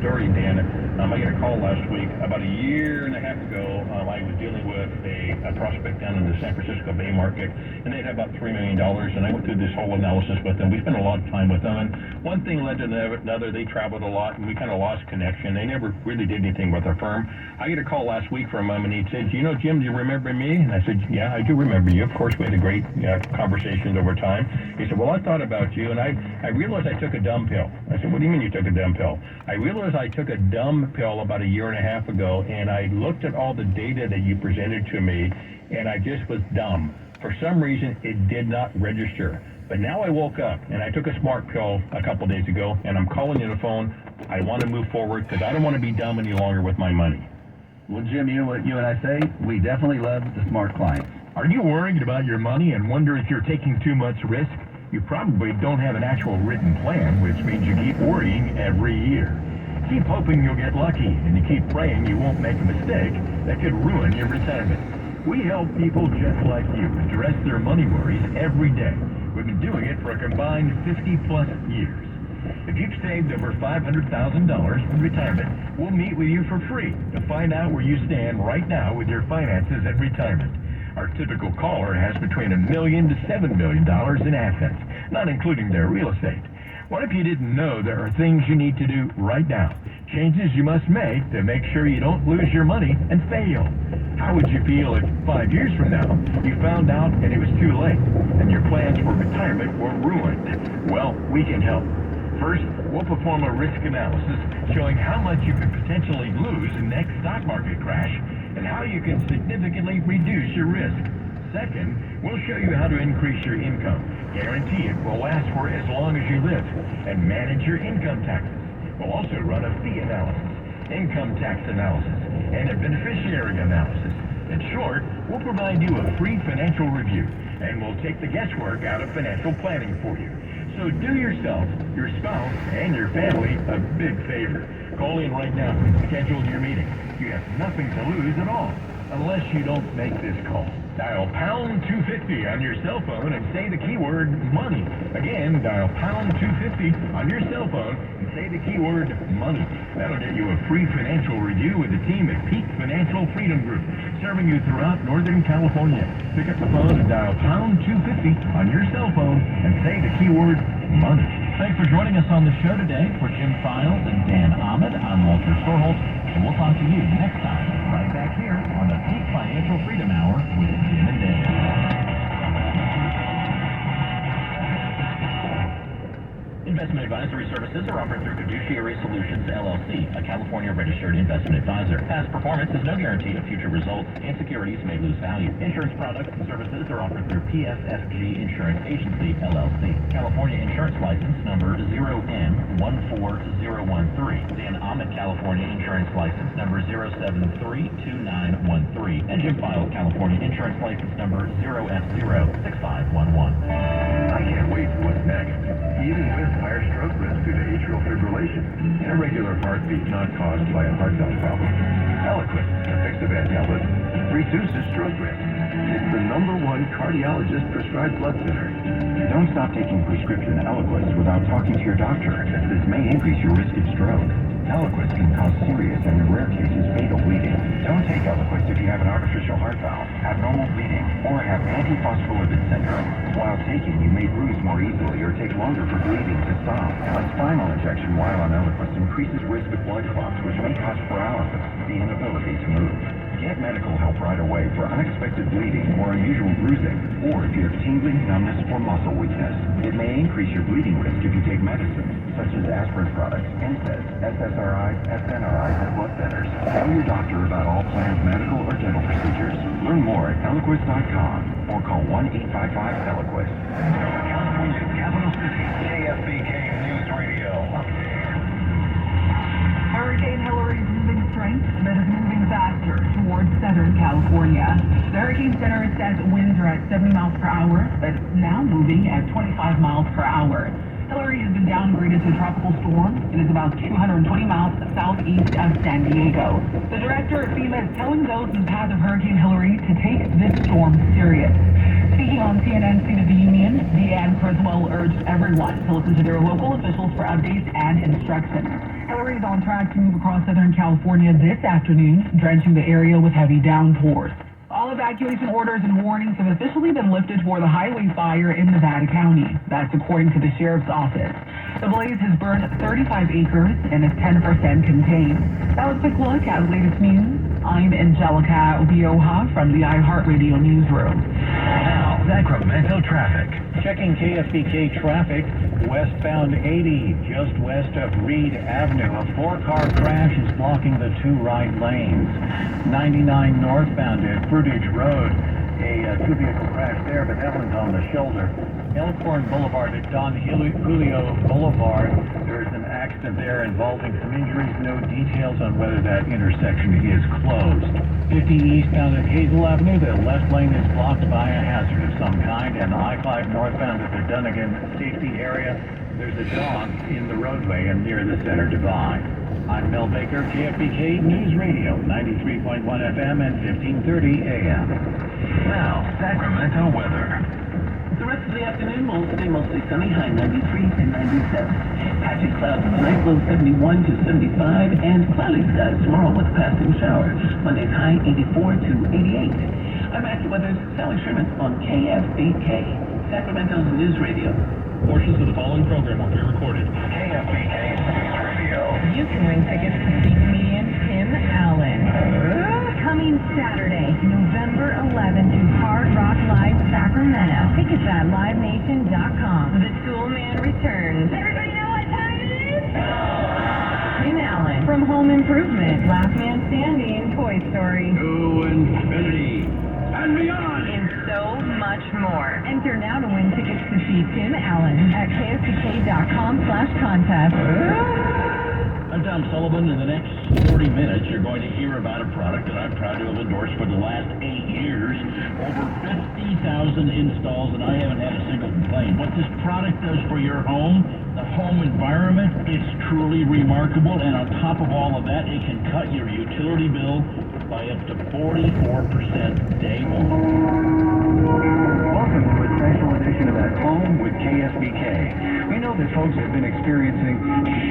story, Dan. I got a call last week. About a year and a half ago, I was dealing with a prospect down in the San Francisco Bay Market, and they had about $3 million, and I went through this whole analysis with them. We spent a lot of time with them, and one thing led to another. They traveled a lot, and we kind of lost connection. They never really did anything with our firm. I get a call last week from him, and he said, Jim, do you remember me? And I said, yeah, I do remember you. Of course, we had a great conversations over time. He said, well, I thought about you, and I realized I took a dumb pill. I said, what do you mean you took a dumb pill? I realized I took a dumb pill about a year and a half ago, and I looked at all the data that you presented to me, and I just was dumb. For some reason, it did not register. But now I woke up, and I took a smart pill a couple days ago, and I'm calling you on the phone. I want to move forward because I don't want to be dumb any longer with my money. Well, Jim, you know what you and I say? We definitely love the smart clients. Are you worried about your money and wonder if you're taking too much risk? You probably don't have an actual written plan, which means you keep worrying every year. Keep hoping you'll get lucky, and you keep praying you won't make a mistake that could ruin your retirement. We help people just like you address their money worries every day. We've been doing it for a combined 50-plus years. If you've saved over $500,000 in retirement, we'll meet with you for free to find out where you stand right now with your finances at retirement. Our typical caller has between $1 million to $7 million in assets, not including their real estate. What if you didn't know there are things you need to do right now? Changes you must make to make sure you don't lose your money and fail. How would you feel if 5 years from now you found out and it was too late and your plans for retirement were ruined? Well, we can help. First, we'll perform a risk analysis showing how much you could potentially lose in the next stock market crash and how you can significantly reduce your risk. Second, we'll show you how to increase your income, guarantee it will last for as long as you live, and manage your income taxes. We'll also run a fee analysis, income tax analysis, and a beneficiary analysis. In short, we'll provide you a free financial review, and we'll take the guesswork out of financial planning for you. So do yourself, your spouse, and your family a big favor. Call in right now and schedule your meeting. You have nothing to lose at all, unless you don't make this call. Dial pound 250 on your cell phone and say the keyword money. Again, dial pound 250 on your cell phone and say the keyword money. That'll get you a free financial review with the team at Peak Financial Freedom Group, serving you throughout Northern California. Pick up the phone and dial pound 250 on your cell phone and say the keyword money. Thanks for joining us on the show today. For Jim Files and Dan Ahmed, I'm Walter Storholt, and we'll talk to you next time, right back here on the Peak Financial Freedom Hour with Jim and Dan. Investment advisory services are offered through Fiduciary Solutions, LLC, a California registered investment advisor. Past performance is no guarantee of future results, and securities may lose value. Insurance products and services are offered through PSFG Insurance Agency, LLC. California Insurance License number 0N14013. Dan Ahmed, California Insurance License number 0732913. And Jim File, California Insurance License number 0F06511. I can't wait for what's next. Even with higher stroke risk due to atrial fibrillation, irregular heartbeat not caused by a heart valve problem. Eliquis, a fixed-event tablet, reduces stroke risk. It's the #1 cardiologist-prescribed blood thinner. Don't stop taking prescription Eliquis without talking to your doctor, as this may increase your risk of stroke. Eliquis can cause serious and, in rare cases, fatal bleeding. Don't take Eliquis if you have an artificial heart valve, abnormal bleeding, or have antiphospholipid syndrome. While taking, you may bruise more easily or take longer for bleeding to stop. A spinal injection while on Eliquis increases risk of blood clots, which may cause paralysis, the inability to move. Get medical help right away for unexpected bleeding or unusual bruising, or if you have tingling, numbness, or muscle weakness. It may increase your bleeding risk if you take medicines, such as aspirin products, NSAIDs, SSRIs, SNRIs, and blood thinners. Tell your doctor about all planned medical or dental procedures. Learn more at Eliquis.com or call 1-855-ELIQUIS. California's capital city, KFBK News Radio. Hurricane Hillary is losing strength, but is moving faster towards Southern California. The Hurricane Center says winds are at 70 miles per hour, but it's now moving at 25 miles per hour. Hillary has been downgraded to a tropical storm. It is about 220 miles southeast of San Diego. The director of FEMA is telling those in the path of Hurricane Hillary to take this storm serious. Speaking on CNN's State of the Union, Deanne Criswell urged everyone to listen to their local officials for updates and instructions. Hillary is on track to move across Southern California this afternoon, drenching the area with heavy downpours. All evacuation orders and warnings have officially been lifted for the highway fire in Nevada County. That's according to the sheriff's office. The blaze has burned 35 acres and is 10% contained. That was a quick look at the latest news. I'm Angelica Obioha from the iHeartRadio newsroom. Now, Sacramento traffic. Checking KFBK traffic, westbound 80, just west of Reed Avenue. A 4-car crash is blocking the 2 right lanes. 99 northbound at Fruitage Road, a 2-vehicle crash there, but that one's on the shoulder. Elkhorn Boulevard at Don Julio Boulevard, there's an accident there involving some injuries. No details on whether that intersection is closed. 50 eastbound at Hazel Avenue, the left lane is blocked by a hazard of some kind, and I-5 northbound at the Dunnigan safety area, there's a dog in the roadway and near the center divide. I'm Mel Baker, KFBK News Radio, 93.1 FM and 1530 AM. Now, Sacramento weather. The rest of the afternoon will stay mostly sunny, high 93 to 97. Patchy clouds tonight, low 71 to 75, and cloudy skies tomorrow with passing showers. Monday's high 84 to 88. I'm AccuWeather's Sally Sherman on KFBK, Sacramento's News Radio. Portions of the following program will be recorded. KFBK News Radio. You can win tickets to see comedian Tim Allen. Coming Saturday, November 11th to Hard Rock Live Sacramento. Tickets at livenation.com. The Tool Man returns. Everybody know what time it is? Tim Allen from Home Improvement, Last Man Standing, Toy Story, To infinity and beyond. and so much more. Enter now to win tickets to see Tim Allen at kfbk.com/contest. I'm Tom Sullivan. In the next 40 minutes, you're going to hear about a product that I'm proud to have endorsed for the last 8 years. Over 50,000 installs, and I haven't had a single complaint. What this product does for your home, the home environment, it's truly remarkable. And on top of all of that, it can cut your utility bill by up to 44% day one. Welcome to a special edition of At Home with KSBK. We know that folks have been experiencing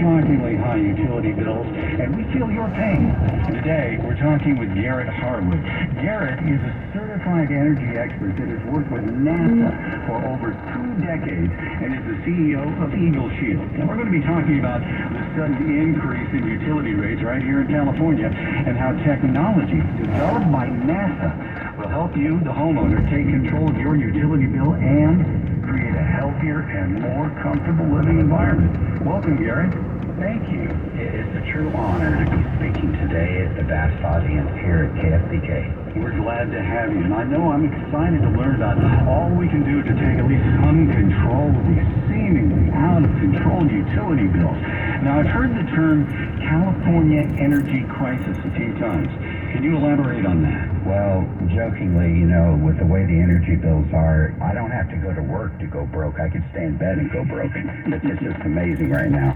shockingly high utility bills, and we feel your pain. Today, we're talking with Garrett Harwood. Garrett is a certified energy expert that has worked with NASA for over 2 decades and is the CEO of Eagle Shield. And we're going to be talking about the sudden increase in utility rates right here in California and how technology developed by NASA will help you, the homeowner, take control of your utility bill and create a healthier and more comfortable living environment. Welcome, Garrett. Thank you. It's a true honor to be speaking today at the vast audience here at KFBK. We're glad to have you, and I know I'm excited to learn about all we can do to take at least some control of these seemingly out-of-control utility bills. Now, I've heard the term California energy crisis a few times. Can you elaborate on that? Well, jokingly, with the way the energy bills are, I don't have to go to work to go broke. I could stay in bed and go broke. It's just amazing right now.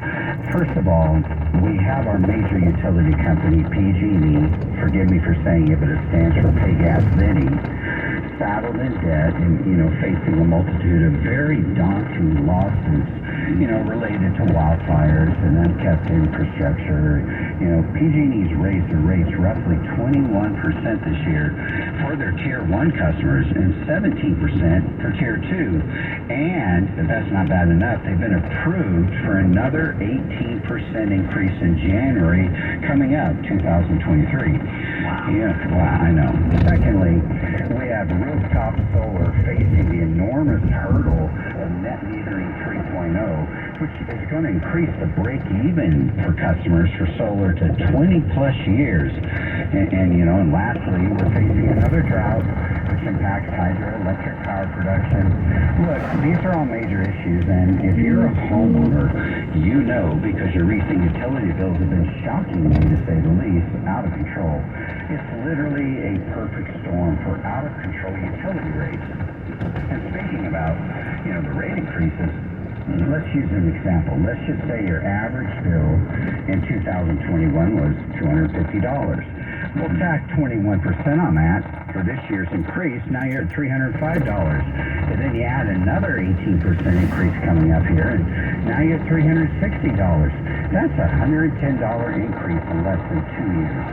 First of all, we have our major utility company, PG&E, forgive me for saying it, but it stands for Pay Gas Vinny, saddled in debt and, facing a multitude of very daunting lawsuits, related to wildfires and unkept infrastructure. PG&E's raised their rates roughly 21% this year for their Tier 1 customers and 17% for Tier 2. And, if that's not bad enough, they've been approved for another 18% increase in January coming up, 2023. Wow. Yeah, well, I know. Secondly, we have rooftop solar facing the enormous hurdle of net metering 3.0, which is going to increase the break-even for customers for solar to 20-plus years. And lastly, we're facing another drought, which impacts hydroelectric power production. Look, these are all major issues, and if you're a homeowner, because your recent utility bills have been shockingly, to say the least, out of control. It's literally a perfect storm for out-of-control utility rates. And speaking about, the rate increases, let's use an example. Let's just say your average bill in 2021 was $250. Well, tack 21% on that for this year's increase. Now you're at $305. And then you add another 18% increase coming up here, and now you're at $360. That's a $110 increase in less than 2 years.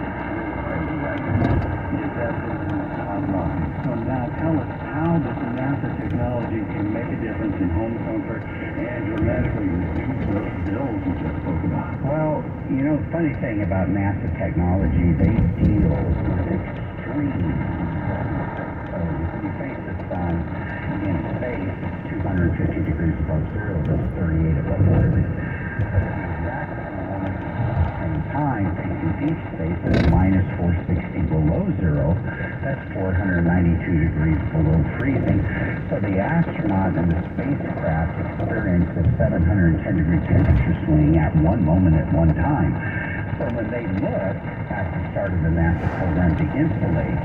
So now tell us, how does the NASA technology can make a difference in home comfort and dramatically reduce those bills we just spoke about? Well, you know, the funny thing about NASA technology, they deal with extreme. So when you face the sun in space, it's 250 degrees above zero. That's 38 above orbit. Time facing deep space is minus 460 below zero. That's 492 degrees below freezing. So the astronaut and the spacecraft experience a 710 degree temperature swing at one moment at one time. So when they look at the start of the NASA program to insulate,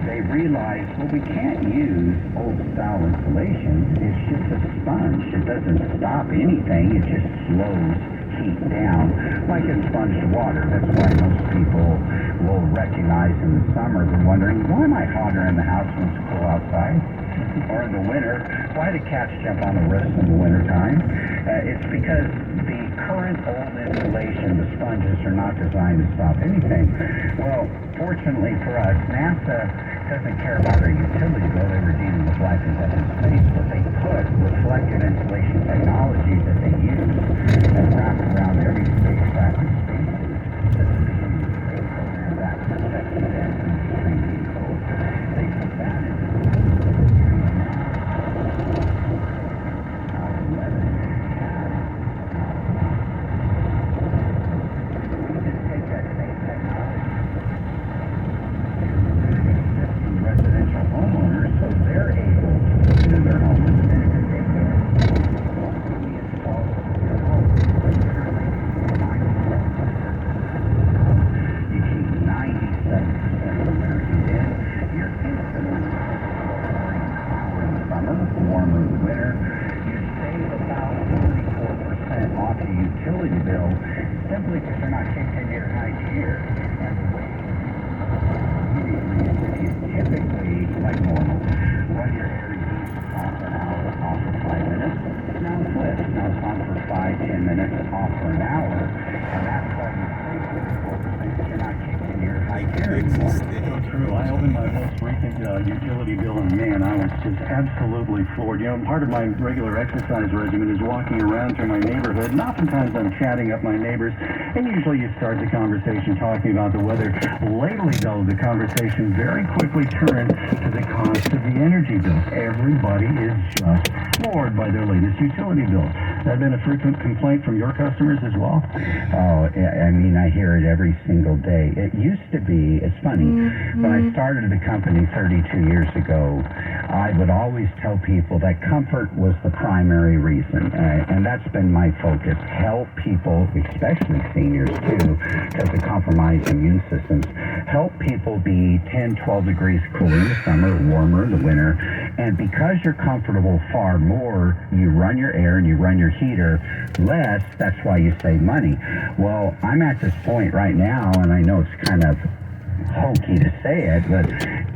they realize, well, we can't use old style insulation. It's just a sponge. It doesn't stop anything. It just slows heat down like a sponge to water. That's why most people will recognize in the summer they're wondering, why am I hotter in the house when it's cool outside? Or in the winter, why do cats jump on the roofs in the wintertime? It's because the current old insulation, the sponges, are not designed to stop anything. Well, fortunately for us, NASA doesn't care about our utility bill. They were dealing with life and death in space, but they put reflective insulation technology that they use and wrap around every spacecraft and spacesuit that's beginning the space program that protects them from extreme heat cold. They put that into the residential homeowners, so they're able to do their homes. And then if they we install your home, you keep 97% of the winter heat in. You're instantly storing power in the summer, warmer in the winter. You save about 44% off your utility bill simply because you're not kicked into your high tier. And the way you typically, like normal, run your air heat off an hour, off for 5 minutes. Now it's lit. Now it's on for 5-10 minutes, off for an hour. And that's why you save 44% because you're not kicked into your high tier anymore. So true. I opened my most recent utility bill, and man, I was just absolutely floored. You know, part of my regular exercise regimen is walking around through my neighborhood, and oftentimes I'm chatting up my neighbors, and usually you start the conversation talking about the weather. Lately, though, the conversation very quickly turned to the cost of the energy bill. Everybody is just floored by their latest utility bill. That been a frequent complaint from your customers as well? Oh, I mean, I hear it every single day. It used to be, it's funny, when I started the company 32 years ago, I would always tell people that comfort was the primary reason, and that's been my focus. Help people, especially seniors too, because of compromised immune systems, help people be 10, 12 degrees cooler in the summer, warmer in the winter, and because you're comfortable far more, you run your air and you run your heater less, that's why you save money. Well, I'm at this point right now, and I know it's kind of hokey to say it, but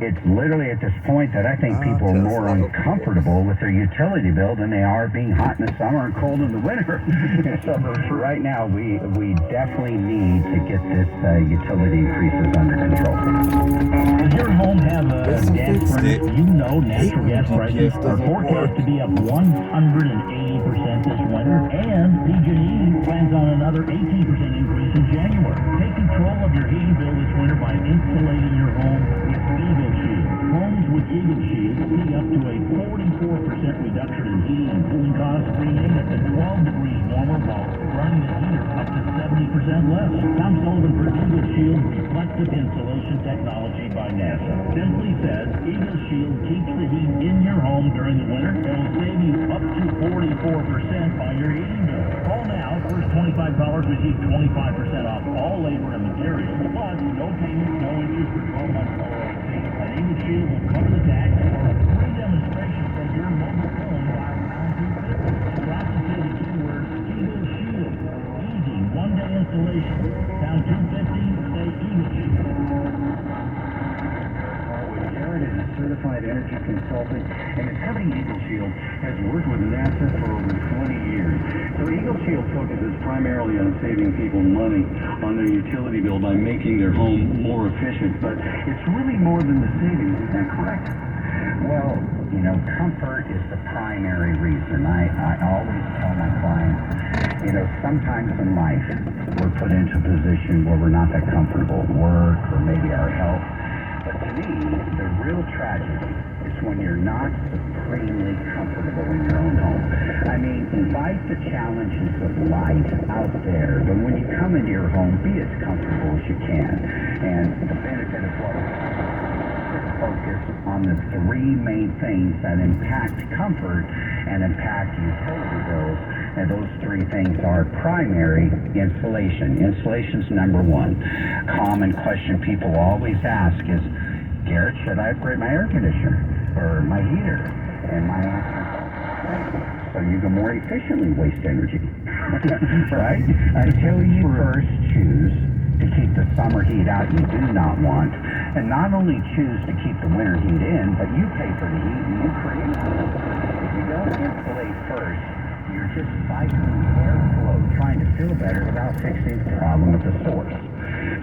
it's literally at this point that I think people are more uncomfortable with their utility bill than they are being hot in the summer and cold in the winter. And so right now, we definitely need to get this utility increases under control. Does your home have a gas furnace? You know natural gas prices are forecast to be up 180% this winter, and PG&E plans on another 18% increase in January. Take control of your heating bill this winter by insulating your home with Eagle Shield. Homes with Eagle Shield see up to a 44% reduction in heating and cooling costs, bringing up to 12 degrees warmer while running the heater up to 70% less. Tom Sullivan for Eagle Shield Reflective Insulation Technology by NASA. Simply says, Eagle Shield keeps the heat in your home during the winter and will save you up to 44% on your heating bill. Call now. First $25 receive 25% off all labor and materials, plus no payment, no interest for 12 months OAC. And Eagle Shield will cover the tax for a free demonstration from your mobile phone by pound 250. Drop into the keyword Eagle Shield. Easy one-day installation. Pound 250, say Eagle Shield. certified energy consultant, and his company Eagle Shield has worked with NASA for over 20 years. So Eagle Shield focuses primarily on saving people money on their utility bill by making their home more efficient, but it's really more than the savings. Is that correct? Well, you know, comfort is the primary reason. I always tell my clients, you know, sometimes in life we're put into a position where we're not that comfortable at work or maybe our health. But to me, the real tragedy is when you're not supremely comfortable in your own home. I mean, fight the challenges of life out there, but when you come into your home, be as comfortable as you can. And the benefit of what we focus on the three main things that impact comfort and impact utility bills, and those three things are primary: insulation. Insulation's number one. Common question people always ask is, Garrett, should I upgrade my air conditioner or my heater? And my answer is, so you can more efficiently waste energy, right? Until you first choose to keep the summer heat out you do not want, and not only choose to keep the winter heat in, but you pay for the heat and you create it. If you don't insulate first, you're just cycling airflow, trying to feel better without fixing the problem at the source.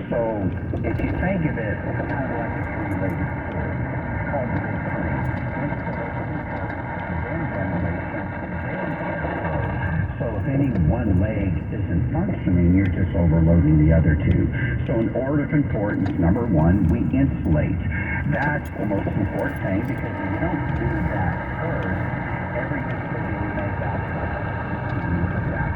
So if you think of it kind of like a three-legged stool, called the big three: insulation, then ventilation, then airflow. So if any one leg isn't functioning, you're just overloading the other two. So in order of importance, number one, we insulate. That's the most important thing, because if you don't do that first, every decision you make out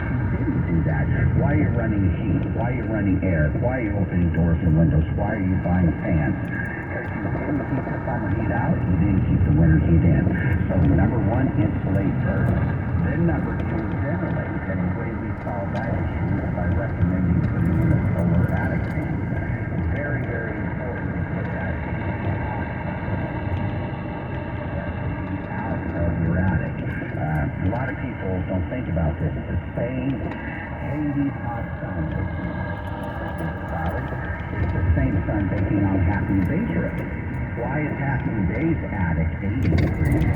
you didn't do that. Why are you running heat? Why are you running air? Why are you opening doors and windows? Why are you buying fans? Because you didn't keep the summer heat out, you didn't keep the winter heat in. So number one, insulate first. Then number two, ventilate. And the way we solve that issue is by recommending putting in a solar attic fan. Very, very important to put that out of your attic. A lot of people don't think about this. The same Haiti hot sun baking salad is the same sun baking on Happy Bay's roof. Why is Happy Bay's attic 80 degrees?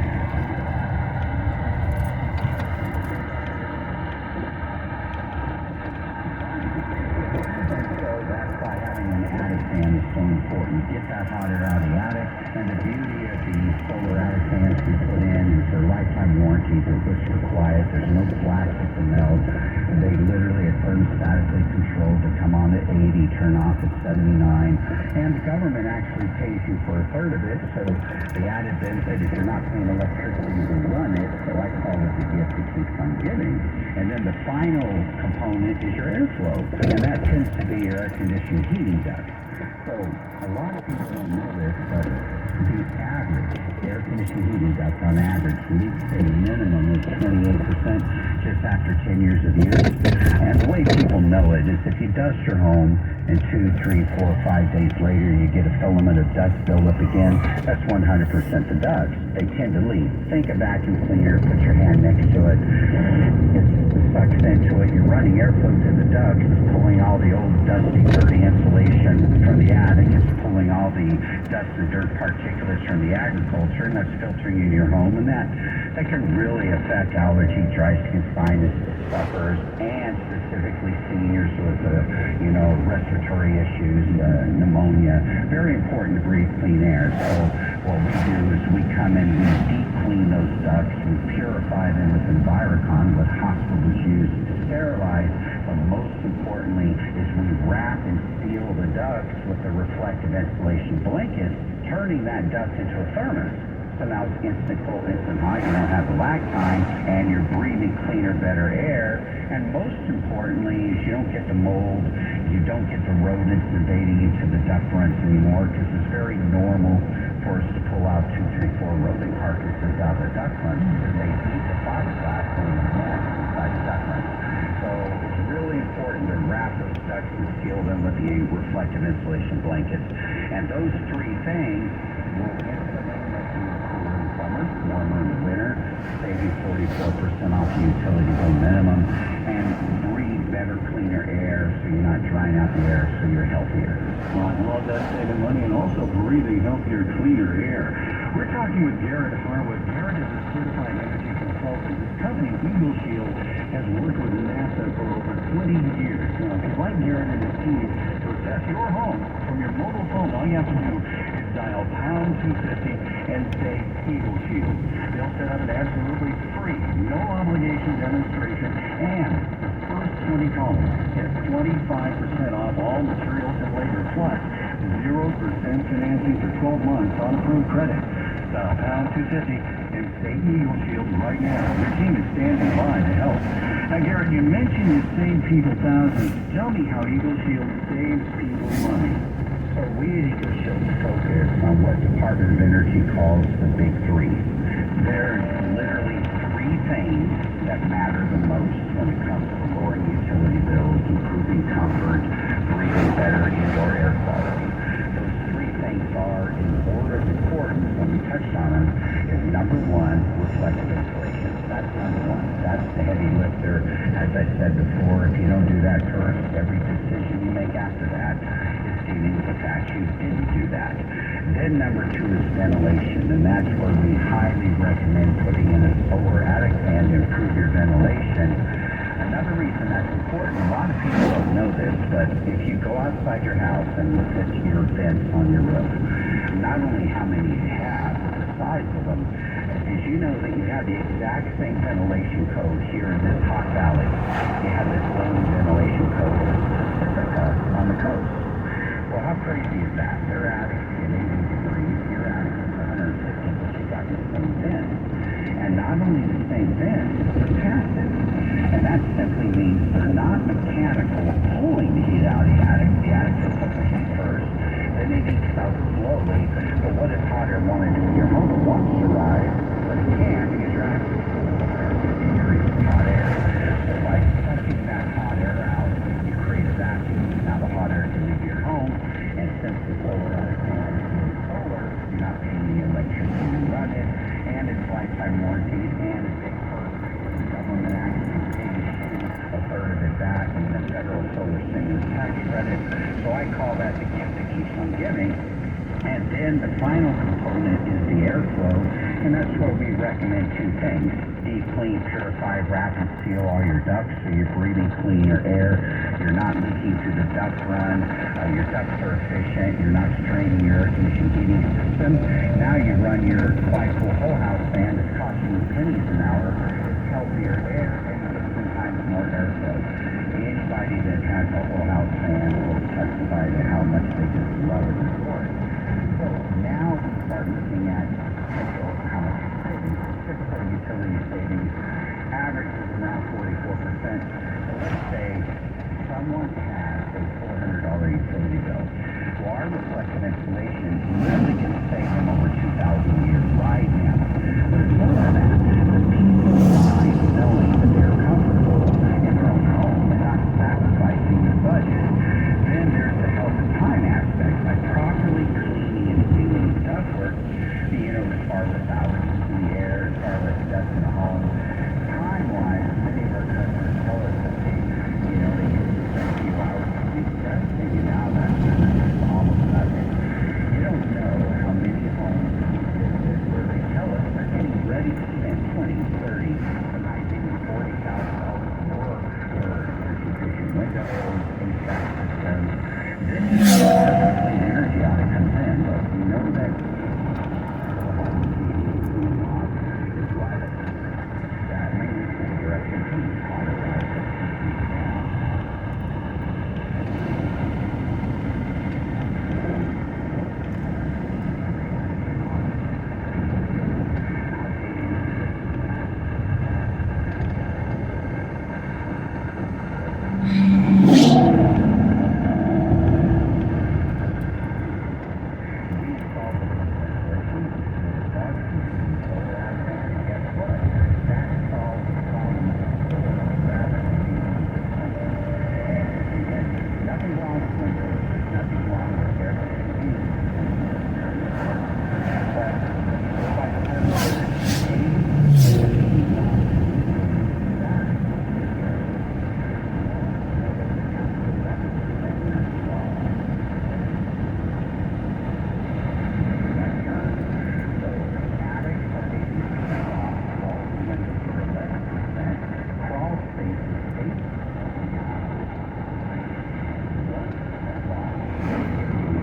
Fan is so important. Get that hot air out of the attic, and the beauty of the solar attic fans we put in is their lifetime warranty. They're whisper quiet. There's no plastic to melt. They literally are thermostatically controlled. They come on at 80, turn off at 79, and the government actually pays you for a third of it. So the added benefit is you're not paying electricity to run it. So I call it the gift that keeps on giving. And then the final component is your airflow, and that tends to be your air conditioning heating duct. So a lot of people don't know this, but the average air conditioning heating duct on average leaks a minimum of 28% just after 10 years of use. And the way people know it is if you dust your home and 2, 3, 4, 5 days later you get a filament of dust buildup again, that's 100% the dust. They tend to leak. Think a vacuum cleaner, put your hand next to it. It sucks into it. You're running airflow to the ducts. It's pulling all the old dusty, dirty insulation from the attic. It's pulling all the dust and dirt particulates from the agriculture, and that's filtering into your home. And that can really affect allergy, dry skin, sinus sufferers, and specifically seniors with respiratory issues, pneumonia. Very important to breathe clean air. So what we do is we come in, we deep clean those ducts, we purify them with Envirocon, what hospitals use to sterilize, but most importantly is we wrap and seal the ducts with the reflective insulation blankets, turning that dust into a thermos. So now it's instant cold, instant hot. You don't have the lag time, and you're breathing cleaner, better air. And most importantly is you don't get the mold, you don't get the rodents invading into the duct runs anymore, because it's very normal for us to pull out 2, 3, 4 rodent carcasses out of the duct runs because they eat the fiberglass and the nest inside the duct runs. So it's really important to wrap those ducts and seal them with the reflective insulation blankets. And those three things will insulate summer, warmer in the winter, save you 44% off the utility bill minimum, and breathe better, cleaner air so you're not drying out the air, so you're healthier. Well, I love that, saving money and also breathing healthier, cleaner air. We're talking with Garrett Harwood. Garrett is a certified energy consultant. His company, Eagle Shield, has worked with NASA for over 20 years. Now, if you'd like Garrett and his team to assess your home from your mobile phone, all you have to do is dial pound 250 and say Eagle Shield. They'll set up an absolutely free, no obligation demonstration, and the first 20 calls get 25% off all materials and labor, plus 0% financing for 12 months on approved credit. Dial pound 250 and say Eagle Shield right now. Your team is standing by to help. Now, Garrett, you mentioned you save people thousands. Tell me how Eagle Shield saves people money. So we at Eagle Shield focus on what Department of Energy calls the big three. There's literally three things that matter the most when it comes to lowering utility bills, improving comfort, breathing better indoor air quality. Those three things are, in order of importance when we touched on them, is number one, reflective insulation. That's number one. That's the heavy lifter. As I said before, if you don't do that first, every decision you make after that is dealing with the fact you didn't do that. Then number two is ventilation, and that's where we highly recommend putting in a solar attic fan to improve your ventilation. Another reason that's important, a lot of people don't know this, but if you go outside your house and look at your vents on your roof, not only how many you have, but the size of them. Did you know that you have the exact same ventilation code here in this hot valley? You have this own ventilation code in Pacifica on the coast. Well, how crazy is that? Their attic is 80 degrees, your attic is 150, but you got the same vent. And not only the same vent, they're passive. And that simply means they're not mechanical pulling the heat out of the attic. The attic will put the heat first, then it heats out slowly. But what does hot air want to do? Your home wants to rise, but it can't because your attic is full of 150 degrees of hot air. So by sucking that hot air out, you create a vacuum. Now the hot air can leave your home, and since the solar attic fan is solar, you're not paying the electricity to run it, and it's lifetime warranty, and it's a perk. The government actually pays a third of it back in the federal solar stimulus tax credit. So I call that the gift that keeps on giving. And then the final component is the airflow, and that's where we recommend two things. Deep clean, purify, wrap and seal all your ducts so you're breathing cleaner air. You're not leaking through the duct run. Your ducts are efficient. You're not straining your air conditioning heating system. Now you run your quite cool whole house fan that's costing you pennies an hour. It's healthier air and you get 10 times more airflow. Anybody that has a whole house fan will testify to how much they just love it and support it. So now we start looking at potential how much savings. Typical utility savings averages around 44%. So let's say someone has a $400 utility bill. Well, our reflective insulation really can save them over 2,000 years right now. But it's more than that. The peace of mind knowing that they're comfortable in their own home and not sacrificing their budget. Then there's the health and time aspect. By properly cleaning and sealing the ductwork, as far as allergens in the air, as far as dust in the home. Time-wise, many of our customers tell us that they can spend a few hours a week testing, and now that's almost nothing. You don't know how many homes we visit where they tell us they're getting ready to spend 20, 30, sometimes even $40,000 more for air-conditioned windows, HVAC systems. This is where our clean energy audit comes in, but we know that